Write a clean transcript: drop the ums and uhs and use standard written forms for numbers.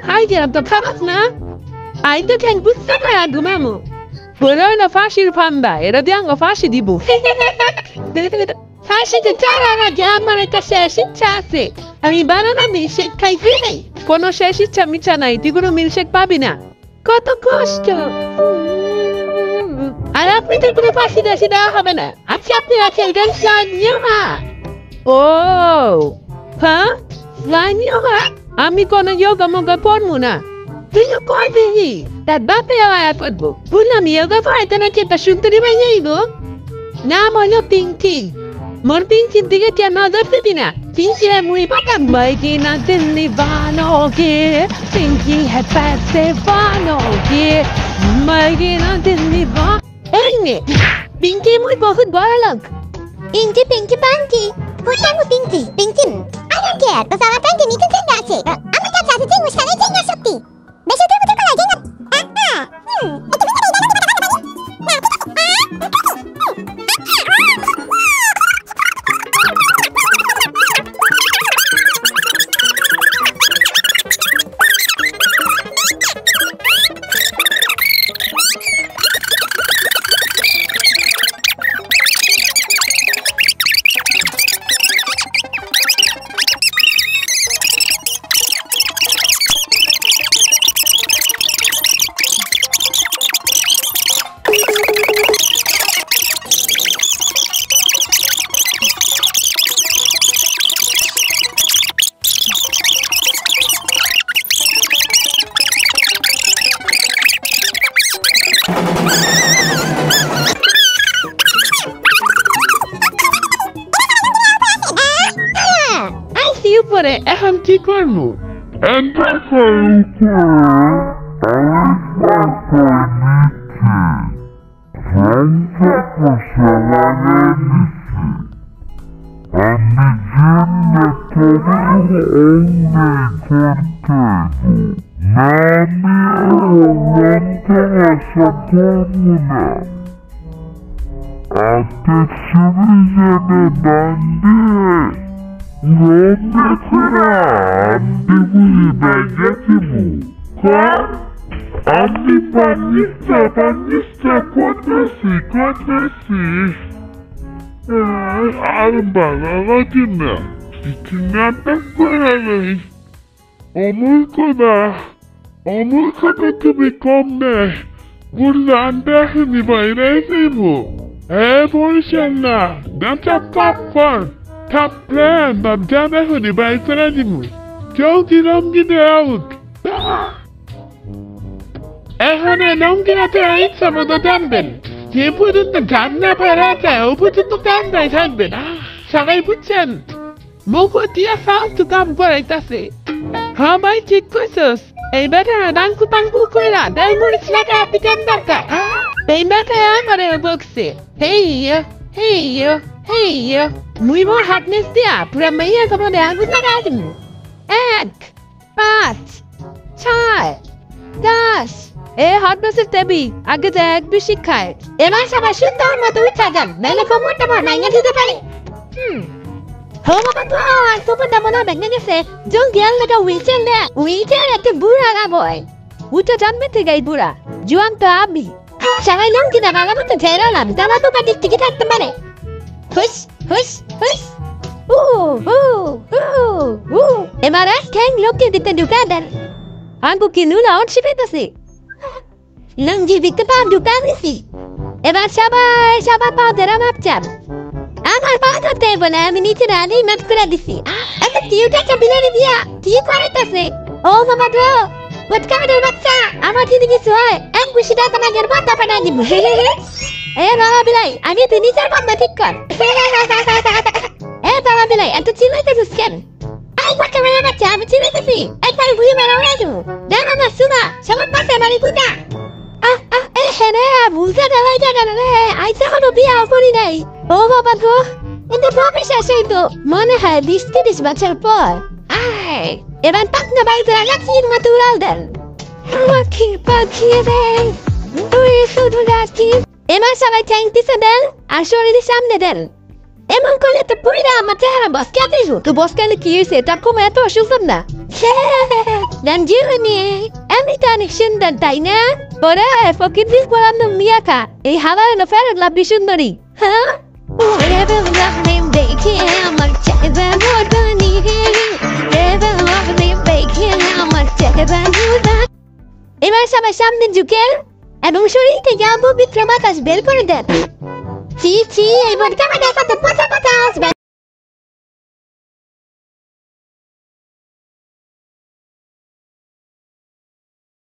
Haydi abla kapat na. Ayda ken butta kaya gumamu. Bulan fashi panda. Era diang fashi dibu. Fashi de tara jaman eta sheshi chase. Ami banana milkshake খাইবি নাই কোনো শেষ ইচ্ছা মিছা নাই তুই milkshake পাবি না কত কষ্ট আর আপনি তো কোনো পাশি দাসি দেওয়া হবে না আচ্ছা আপনি আছেন গান নিয়োগা ও হ্যাঁ লাইন নিয়োগা আমি কোনো যোগা মোগা পড়বো না তুই তো করবি তার বাপে আয়া পড়বো বললাম যোগা পড়াইতে না চেপা সুন্দরী বাই যাইব নাম হলো পিঙ্কি মোর পিঙ্কির দিকে কে নজর দিবি না Pinky è muy bacán, Maigina del Nivano, Pinky è Persefano, Maigina del Nivano. Pinky muy বহুত বড় লোক। Pinky, Pinky, Pinky. Bukan Pinky, Pinky. I don't care. Bersama Pinky ni kan আছে। আমি কাছে আছে যে মুশানে যে না সত্যি। বেশি দূর কোথাও করা যায় না। পরে এখন কি করবো Anni panista, quadrasi. Arba, latina. Ikinata para lei. Omulko da tubi komme. Burlanda hini bayraysibu. Borishanna. Danta tapfar. Top plan, but damn it, honey, by Freddy. Joke it on the out. Honey, don't get at the right some of the dumbbell. You put it the gun up or put it to gun by husband. Shall I put send? Moko dear found to come for it, does it? How might it Christmas? A better than Kupangukuila, then it's like a picandaka. They better hammer a boxy. Hey, muy bom happiness dia. Pura maya sama dia aku nagadim. Egg, pat, chai, dash. Happiness tebi. Agak egg bishikai. Emang sama syuta matu ucapan. Nela kamu tak mana ingat itu kali. Home apa tu? Aku pun tak mana bengnya se. Jom gial lega weekend dia. Weekend itu bura lah boy. Uca jangan tiga bura. Juang tu abi. Jangan yang kita malam tu terang lah. Jangan tu pasti kita teman. Hush. Emaras keng loke ditan dukadan. Aku kinula on sipetasi. Nang jivik tepan dukadisi. Ebar sabar pada mapjam. Amal pada telepon amini tirani matkura disi. Aku tiuka kabinari dia. Tiu karetasi. Oh mama do. Buat kamu baca. Amat ini kisah. Aku sudah tanah gerbat apa lagi? Mama bilai, আমি তো নিজের বান্দা ঠিক কর। বাবা bilai, এত চিল্লাইতেছিস কেন? একবার ক্যামেরা বাচ্চা, আমি চিল্লাইতেছি। একবার বুঝে বেরো না তুমি। দেখ আমার সুনা, সবার পাশে মারি কুটা। হ্যাঁ, বুঝতে দেওয়াই জায়গা না রে। আইসা কোনো বিয়া করি নাই। ও বাবা গো, কিন্তু প্রফেস আছে তো। মনে হয় 20-30 বছর পর। এবার পাকনা বাড়িতে রাখাচ্ছির মতো উড়াল দেন। পাখি রে, তুই শুধু যাচ্ছিস। Emang sampai cantik sedang, asal di sana dan. Emang kau lihat pura mata bos kata itu, tu bos kan kiri setak kau mata susah na. Danjirani, এমনিতে অনেক সুন্দর তাই না? ওরে ফকিরদের পড়ানো মিয়াকা এই হাওয়ার নফের লাভি সুন্দরী হ্যাঁ ওরে বাবা দেখে আমার চেহারা বদনি রে বাবা দেখে আমার চেহারা বদনি এবার সবার সামনে ঝুঁকে এবং শরীর থেকে পবিত্র বাতাস বের করে দেন ছি ছি এই বড়টা আমার কাছে